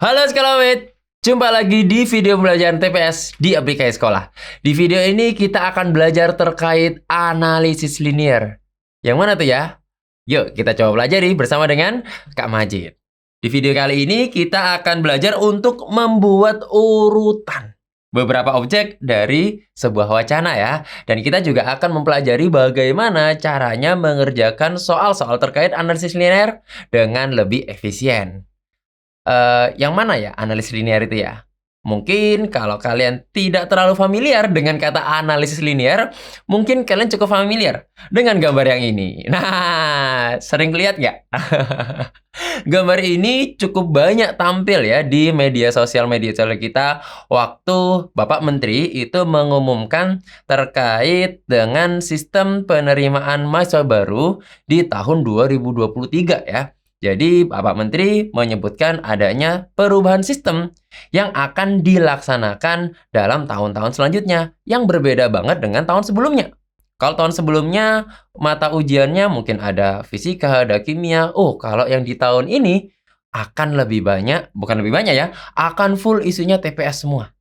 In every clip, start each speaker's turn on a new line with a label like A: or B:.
A: Halo sekolahmate, jumpa lagi di video pembelajaran TPS di aplikasi sekolah. Di video ini kita akan belajar terkait analisis linear. Yang mana tuh ya? Yuk kita coba pelajari bersama dengan Kak Majid. Di video kali ini kita akan belajar untuk membuat urutan beberapa objek dari sebuah wacana ya. Dan kita juga akan mempelajari bagaimana caranya mengerjakan soal-soal terkait analisis linear dengan lebih efisien. Yang mana ya analisis linear itu ya? Mungkin kalau kalian tidak terlalu familiar dengan kata analisis linear, mungkin kalian cukup familiar dengan gambar yang ini. Nah, sering lihat nggak? Gambar ini cukup banyak tampil ya di media sosial kita waktu Bapak Menteri itu mengumumkan terkait dengan sistem penerimaan mahasiswa baru di tahun 2023 ya. Jadi, Bapak Menteri menyebutkan adanya perubahan sistem yang akan dilaksanakan dalam tahun-tahun selanjutnya yang berbeda banget dengan tahun sebelumnya. Kalau tahun sebelumnya mata ujiannya mungkin ada fisika, ada kimia. Oh, kalau yang di tahun ini akan lebih banyak, bukan lebih banyak ya, akan full isunya TPS semua.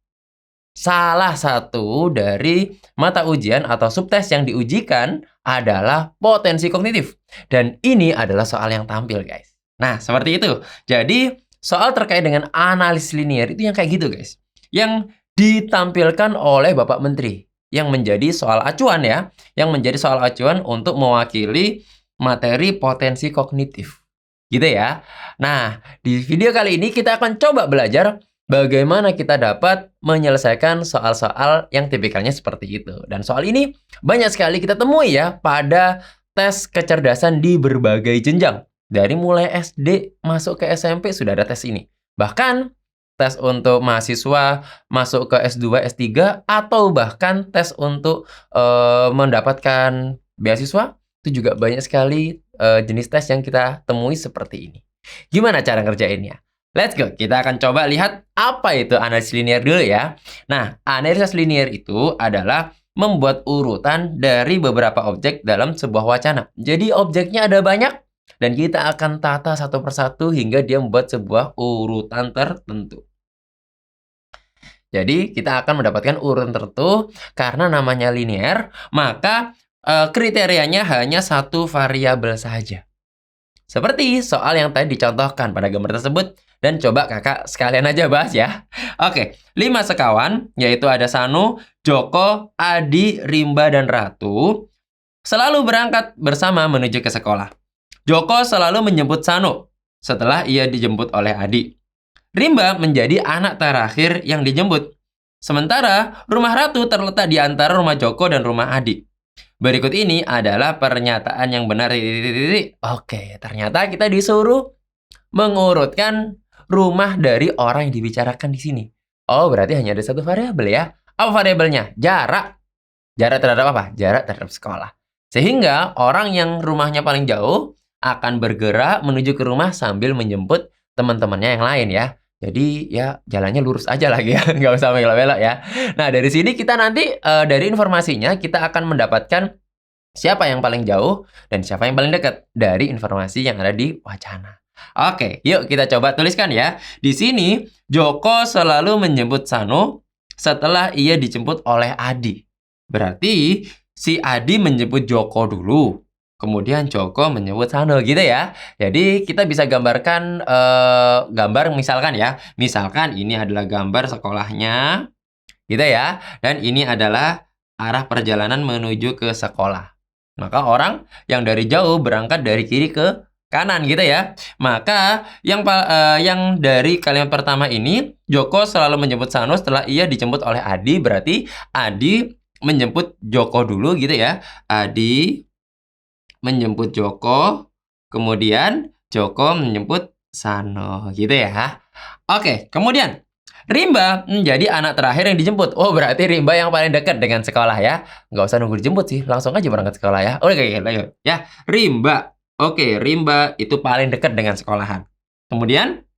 A: Salah satu dari mata ujian atau subtes yang diujikan adalah potensi kognitif. Dan ini adalah soal yang tampil, guys. Nah, seperti itu. Jadi, soal terkait dengan analisis linear itu yang kayak gitu, guys. Yang ditampilkan oleh Bapak Menteri. Yang menjadi soal acuan ya. Yang menjadi soal acuan untuk mewakili materi potensi kognitif. Gitu ya. Nah, di video kali ini kita akan coba belajar bagaimana kita dapat menyelesaikan soal-soal yang tipikalnya seperti itu. Dan soal ini banyak sekali kita temui ya pada tes kecerdasan di berbagai jenjang. Dari mulai SD masuk ke SMP sudah ada tes ini. Bahkan tes untuk mahasiswa masuk ke S2, S3, atau bahkan tes untuk mendapatkan beasiswa, itu juga banyak sekali jenis tes yang kita temui seperti ini. Gimana cara ngerjainnya? Let's go, kita akan coba lihat apa itu analisis linear dulu ya. Nah, analisis linear itu adalah membuat urutan dari beberapa objek dalam sebuah wacana. Jadi objeknya ada banyak, dan kita akan tata satu persatu hingga dia membuat sebuah urutan tertentu. Jadi, kita akan mendapatkan urutan tertentu karena namanya linear, maka kriterianya hanya satu variabel saja. Seperti soal yang tadi dicontohkan pada gambar tersebut, dan coba kakak sekalian aja bahas ya. Oke, 5 sekawan, yaitu ada Sanu, Joko, Adi, Rimba, dan Ratu, selalu berangkat bersama menuju ke sekolah. Joko selalu menjemput Sanu setelah ia dijemput oleh Adi. Rimba menjadi anak terakhir yang dijemput. Sementara rumah Ratu terletak di antara rumah Joko dan rumah Adi. Berikut ini adalah pernyataan yang benar. Oke, ternyata kita disuruh mengurutkan rumah dari orang yang dibicarakan di sini. Oh, berarti hanya ada satu variabel ya. Apa variabelnya? Jarak. Jarak terhadap apa? Jarak terhadap sekolah. Sehingga orang yang rumahnya paling jauh akan bergerak menuju ke rumah sambil menjemput teman-temannya yang lain ya. Jadi ya jalannya lurus aja lagi ya, nggak usah belok-belok ya. Nah, dari sini kita nanti dari informasinya kita akan mendapatkan siapa yang paling jauh dan siapa yang paling dekat dari informasi yang ada di wacana. Oke, yuk kita coba tuliskan ya. Di sini Joko selalu menjemput Sanu setelah ia dijemput oleh Adi. Berarti si Adi menjemput Joko dulu. Kemudian Joko menyebut Sanu gitu ya. Jadi kita bisa gambarkan gambar misalkan ya. Misalkan ini adalah gambar sekolahnya gitu ya. Dan ini adalah arah perjalanan menuju ke sekolah. Maka orang yang dari jauh berangkat dari kiri ke kanan gitu ya. Maka yang dari kalimat pertama ini Joko selalu menjemput Sanu setelah ia dijemput oleh Adi. Berarti Adi menjemput Joko dulu gitu ya. Adi menjemput Joko, kemudian Joko menjemput Sanu, gitu ya. Oke, kemudian Rimba menjadi anak terakhir yang dijemput. Oh, berarti Rimba yang paling dekat dengan sekolah ya. Nggak usah nunggu dijemput sih, langsung aja berangkat sekolah ya. Oke, lanjut ya. Rimba. Oke, Rimba itu paling dekat dengan sekolahan. Kemudian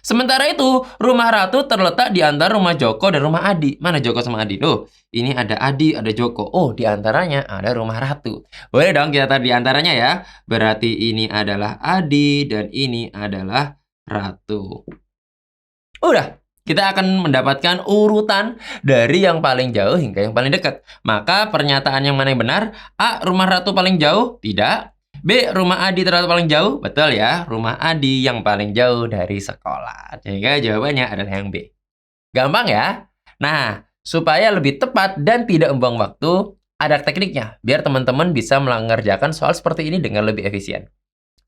A: sementara itu, rumah Ratu terletak di antara rumah Joko dan rumah Adi. Mana Joko sama Adi? Tuh, ini ada Adi, ada Joko. Oh, di antaranya ada rumah Ratu. Boleh dong kita taruh di antaranya ya. Berarti ini adalah Adi dan ini adalah Ratu. Udah, kita akan mendapatkan urutan dari yang paling jauh hingga yang paling dekat. Maka pernyataan yang mana yang benar? A. Rumah Ratu paling jauh? Tidak. B. Rumah Adi terlalu paling jauh? Betul ya, rumah Adi yang paling jauh dari sekolah. Sehingga jawabannya adalah yang B. Gampang ya? Nah, supaya lebih tepat dan tidak membuang waktu, ada tekniknya. Biar teman-teman bisa mengerjakan soal seperti ini dengan lebih efisien.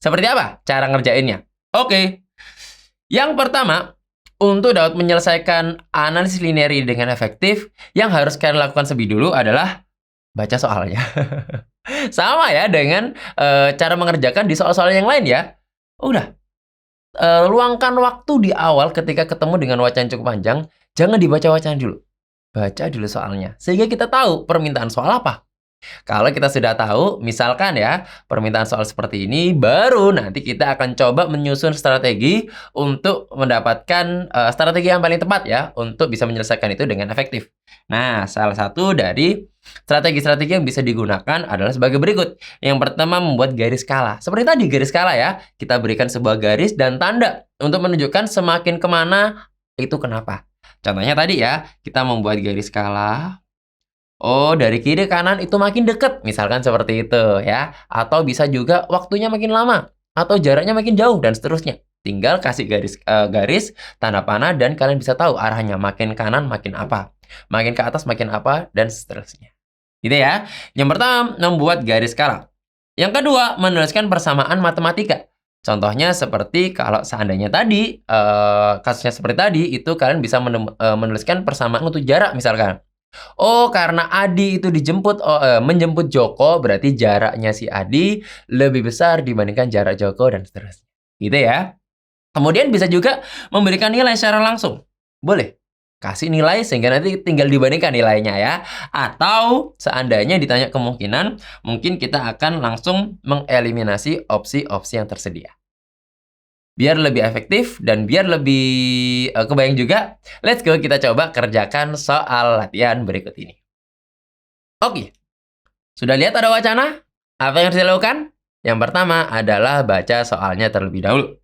A: Seperti apa cara ngerjainnya? Oke. Yang pertama, untuk dapat menyelesaikan analisis linear ini dengan efektif, yang harus kalian lakukan lebih dulu adalah baca soalnya. Sama ya dengan cara mengerjakan di soal-soal yang lain ya. Udah, luangkan waktu di awal ketika ketemu dengan wacana cukup panjang, jangan dibaca wacana dulu. Baca dulu soalnya, sehingga kita tahu permintaan soal apa. Kalau kita sudah tahu, misalkan ya, permintaan soal seperti ini, baru nanti kita akan coba menyusun strategi untuk mendapatkan strategi yang paling tepat ya, untuk bisa menyelesaikan itu dengan efektif. Nah, salah satu dari strategi-strategi yang bisa digunakan adalah sebagai berikut. Yang pertama, membuat garis skala. Seperti tadi, garis skala ya, kita berikan sebuah garis dan tanda untuk menunjukkan semakin kemana, itu kenapa. Contohnya tadi ya, kita membuat garis skala. Oh, dari kiri ke kanan itu makin dekat, misalkan seperti itu ya. Atau bisa juga waktunya makin lama, atau jaraknya makin jauh, dan seterusnya. Tinggal kasih garis, tanda panah, dan kalian bisa tahu arahnya. Makin kanan makin apa, makin ke atas makin apa, dan seterusnya. Gitu ya. Yang pertama, membuat garis skala. Yang kedua, menuliskan persamaan matematika. Contohnya seperti kalau seandainya tadi, kasusnya seperti tadi, itu kalian bisa menuliskan persamaan untuk jarak misalkan. Oh, karena Adi itu menjemput Joko, berarti jaraknya si Adi lebih besar dibandingkan jarak Joko dan seterusnya. Gitu ya. Kemudian bisa juga memberikan nilai secara langsung. Boleh. Kasih nilai sehingga nanti tinggal dibandingkan nilainya ya. Atau seandainya ditanya kemungkinan, mungkin kita akan langsung mengeliminasi opsi-opsi yang tersedia. Biar lebih efektif dan biar lebih kebayang juga, let's go kita coba kerjakan soal latihan berikut ini. Oke, sudah lihat ada wacana? Apa yang harus dilakukan? Yang pertama adalah baca soalnya terlebih dahulu.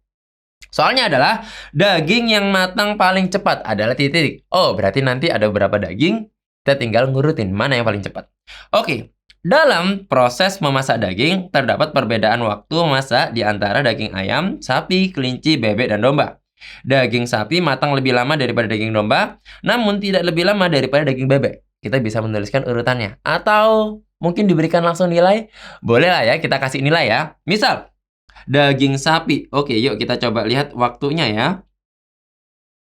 A: Soalnya adalah daging yang matang paling cepat adalah titik-titik. Oh, berarti nanti ada beberapa daging, kita tinggal ngurutin mana yang paling cepat. Oke. Dalam proses memasak daging, terdapat perbedaan waktu memasak di antara daging ayam, sapi, kelinci, bebek, dan domba. Daging sapi matang lebih lama daripada daging domba, namun tidak lebih lama daripada daging bebek. Kita bisa menuliskan urutannya. Atau mungkin diberikan langsung nilai. Boleh lah ya, kita kasih nilai ya. Misal, daging sapi. Oke, yuk kita coba lihat waktunya ya.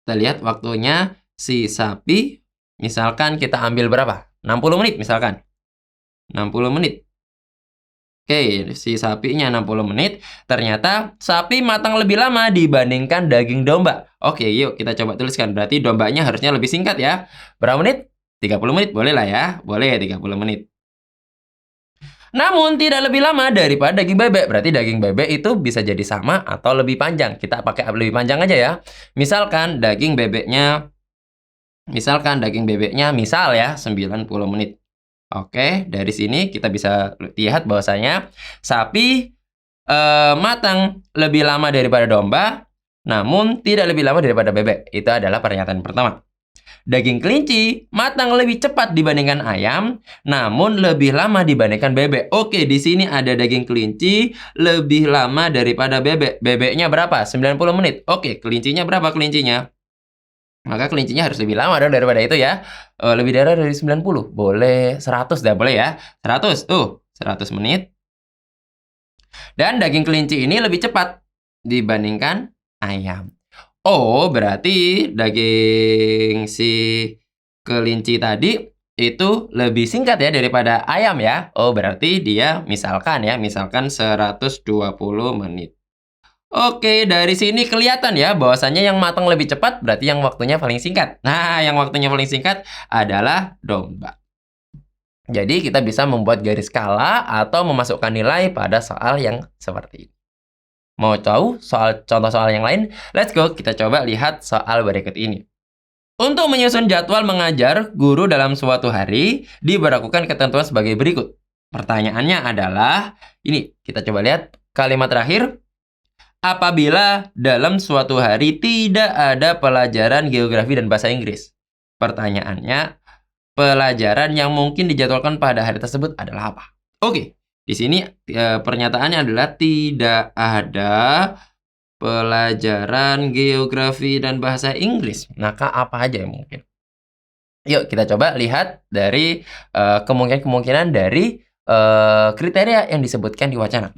A: Kita lihat waktunya si sapi. Misalkan kita ambil berapa? 60 menit misalkan. 60 menit. Oke, si sapinya 60 menit. Ternyata sapi matang lebih lama dibandingkan daging domba. Oke, yuk kita coba tuliskan. Berarti dombanya harusnya lebih singkat ya. Berapa menit? 30 menit. Boleh lah ya. Boleh 30 menit. Namun tidak lebih lama daripada daging bebek. Berarti daging bebek itu bisa jadi sama atau lebih panjang. Kita pakai lebih panjang aja ya. Misalkan daging bebeknya misal ya 90 menit. Oke, dari sini kita bisa lihat bahwasanya sapi matang lebih lama daripada domba, namun tidak lebih lama daripada bebek. Itu adalah pernyataan pertama. Daging kelinci matang lebih cepat dibandingkan ayam, namun lebih lama dibandingkan bebek. Oke, di sini ada daging kelinci lebih lama daripada bebek. Bebeknya berapa? 90 menit. Oke, kelincinya berapa kelincinya? Maka kelincinya harus lebih lama dong daripada itu ya. Lebih dari 90. Boleh 100 dah, boleh ya. 100. 100 menit. Dan daging kelinci ini lebih cepat dibandingkan ayam. Oh, berarti daging si kelinci tadi itu lebih singkat ya daripada ayam ya. Oh, berarti dia misalkan 120 menit. Oke, dari sini kelihatan ya bahwasannya yang matang lebih cepat berarti yang waktunya paling singkat. Nah, yang waktunya paling singkat adalah domba. Jadi kita bisa membuat garis skala atau memasukkan nilai pada soal yang seperti ini. Mau tahu contoh soal yang lain? Let's go, kita coba lihat soal berikut ini. Untuk menyusun jadwal mengajar guru dalam suatu hari, diberlakukan ketentuan sebagai berikut. Pertanyaannya adalah, ini kita coba lihat kalimat terakhir. apabila dalam suatu hari tidak ada pelajaran geografi dan bahasa Inggris. Pertanyaannya, pelajaran yang mungkin dijadwalkan pada hari tersebut adalah apa? Oke, di sini pernyataannya adalah tidak ada pelajaran geografi dan bahasa Inggris. Maka apa aja yang mungkin? Yuk kita coba lihat dari kemungkinan-kemungkinan dari kriteria yang disebutkan di wacana.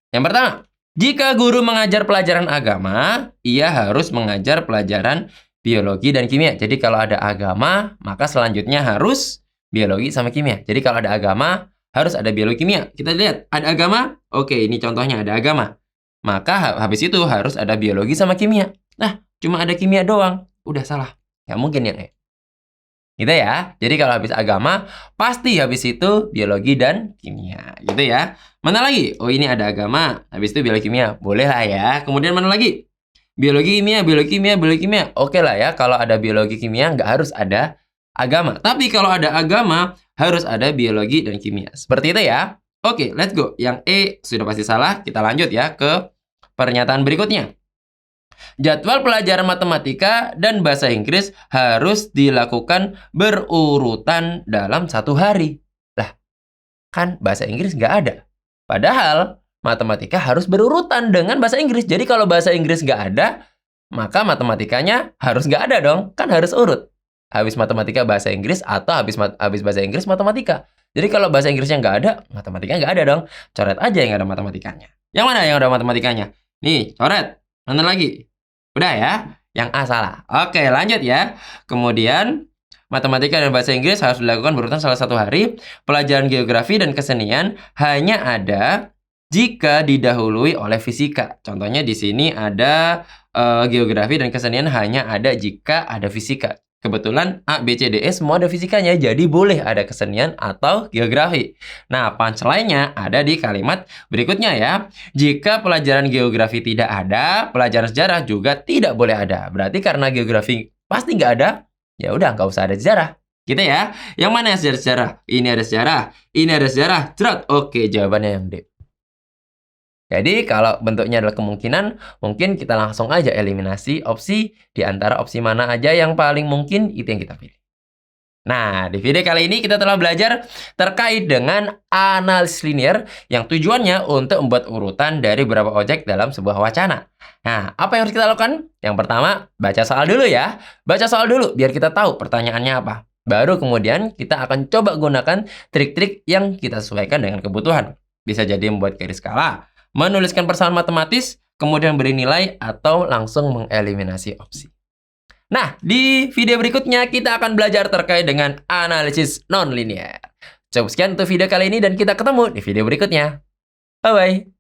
A: Yang pertama, jika guru mengajar pelajaran agama, ia harus mengajar pelajaran biologi dan kimia. Jadi kalau ada agama, maka selanjutnya harus biologi sama kimia. Jadi kalau ada agama, harus ada biologi kimia. Kita lihat, ada agama? Oke, ini contohnya ada agama. Maka habis itu harus ada biologi sama kimia. Nah, cuma ada kimia doang. Udah salah. Nggak mungkin ya. Gitu ya. Jadi kalau habis agama, pasti habis itu biologi dan kimia. Gitu ya. Mana lagi? Oh, ini ada agama. Habis itu biologi kimia. Boleh lah ya. Kemudian mana lagi? Biologi kimia, biologi kimia, biologi kimia. Oke lah ya. Kalau ada biologi kimia, nggak harus ada agama. Tapi kalau ada agama, harus ada biologi dan kimia. Seperti itu ya. Oke, let's go. Yang E sudah pasti salah. Kita lanjut ya ke pernyataan berikutnya. Jadwal pelajaran matematika dan bahasa Inggris harus dilakukan berurutan dalam satu hari. Lah, kan bahasa Inggris nggak ada. Padahal matematika harus berurutan dengan bahasa Inggris. Jadi kalau bahasa Inggris nggak ada, maka matematikanya harus nggak ada dong. Kan harus urut. Habis matematika bahasa Inggris atau habis bahasa Inggris matematika. Jadi kalau bahasa Inggrisnya nggak ada, matematikanya nggak ada dong. Coret aja yang ada matematikanya. Yang mana yang ada matematikanya? Nih, coret. Mana lagi? Udah ya? Yang A salah. Oke, lanjut ya. Kemudian, matematika dan bahasa Inggris harus dilakukan berurutan salah satu hari. Pelajaran geografi dan kesenian hanya ada jika didahului oleh fisika. Contohnya di sini ada geografi dan kesenian hanya ada jika ada fisika. Kebetulan A, B, C, D, E semua ada fisikanya, jadi boleh ada kesenian atau geografi. Nah, punchline-nya ada di kalimat berikutnya ya. Jika pelajaran geografi tidak ada, pelajaran sejarah juga tidak boleh ada. Berarti karena geografi pasti nggak ada, ya udah nggak usah ada sejarah. Gitu ya. Yang mana yang sejarah? Ini ada sejarah, ini ada sejarah. Cerot. Oke, jawabannya yang D. Jadi kalau bentuknya adalah kemungkinan, mungkin kita langsung aja eliminasi opsi di antara opsi mana aja yang paling mungkin itu yang kita pilih. Nah, di video kali ini kita telah belajar terkait dengan analisis linear yang tujuannya untuk membuat urutan dari beberapa objek dalam sebuah wacana. Nah, apa yang harus kita lakukan? Yang pertama, baca soal dulu ya. Baca soal dulu biar kita tahu pertanyaannya apa. Baru kemudian kita akan coba gunakan trik-trik yang kita sesuaikan dengan kebutuhan. Bisa jadi membuat garis skala, menuliskan persamaan matematis, kemudian beri nilai, atau langsung mengeliminasi opsi. Nah, di video berikutnya kita akan belajar terkait dengan analisis non-linear. Cukup sekian untuk video kali ini dan kita ketemu di video berikutnya. Bye-bye.